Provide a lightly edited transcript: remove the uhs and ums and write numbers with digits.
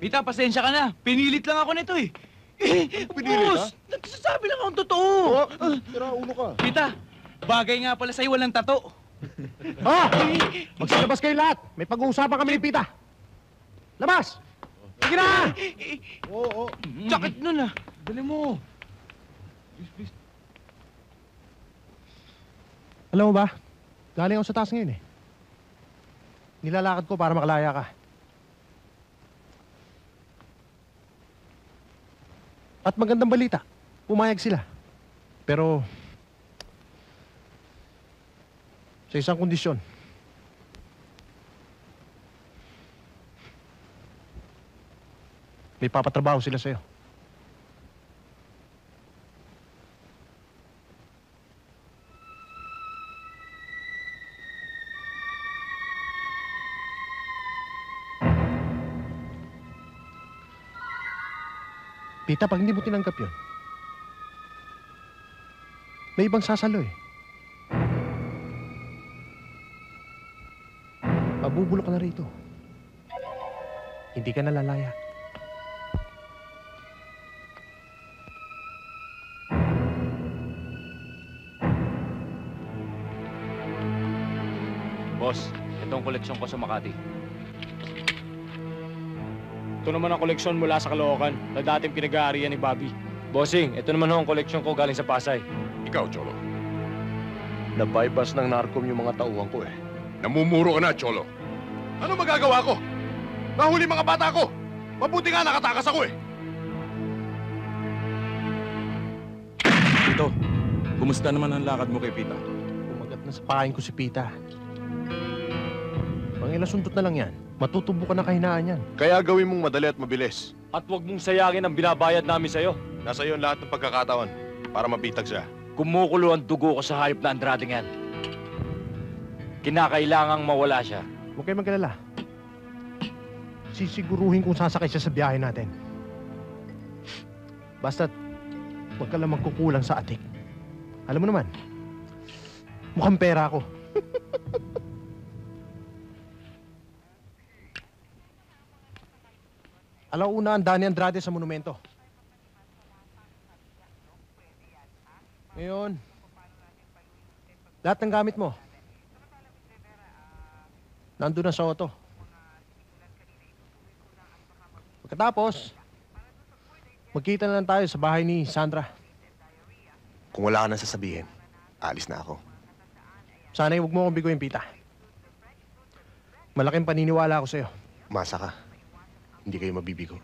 Pita, pasensya ka na. Pinilit lang ako nito eh. Pinilit boss, nagsasabi lang akong totoo. Tira, ulo ka. Pita, bagay nga pala sa'yo walang tato. Ah! Magsilabas kayo lahat. May pag-uusapan kami ni Pita. Labas! Sige na! Oo. Sakit nun ah. Dali mo. Alam mo ba? Galing ako sa taas ngayon eh. Nilalakad ko para makalaya ka. At magandang balita. Pumayag sila. Pero sa isang kondisyon. May papatrabaho sila sa'yo. Pita, pag hindi mo tinanggap yun, may ibang sasalo eh. Mabubulok ka na rito. Hindi ka nalalaya. Boss, itong koleksyon ko sa Makati. Ito naman ang koleksyon mula sa Caloocan na dating pinag-aarian ni Bobby. Bossing, ito naman ho ang koleksyon ko galing sa Pasay. Ikaw, Cholo. Nabaybas ng narkom yung mga tauhan ko eh. Namumuro ka na, Cholo. Ano magagawa ko? Nahuli mga bata ko. Mabuti nga nakatakas ako eh. Ito, kumusta naman ang lakad mo kay Pita? Kumagat na sa pain ko si Pita. Pangilasundot na lang yan. Matutubo ka na kahinaan yan. Kaya gawin mong madali at mabilis. At huwag mong sayangin ang binabayad namin sa'yo. Nasa iyo ang lahat ng pagkakataon para mabitag siya. Kumukulo ang dugo ko sa hayop na Andrade yan. Kinakailangang mawala siya. Huwag kayo mag-alala. Sisiguruhin kung sasakay siya sa biyahe natin. Basta't huwag ka lang magkukulang sa atik. Alam mo naman, mukhang pera ako. Alauna ang Danny Andrade sa monumento. Ngayon, lahat ng gamit mo, nandun na sa auto. Pagkatapos, magkita na lang tayo sa bahay ni Sandra. Kung wala ka nang sasabihin, alis na ako. Sana'y huwag mo akong biguin, Pita. Malaking paniniwala ako sa'yo. Masa ka. Hindi kayo mabibigo.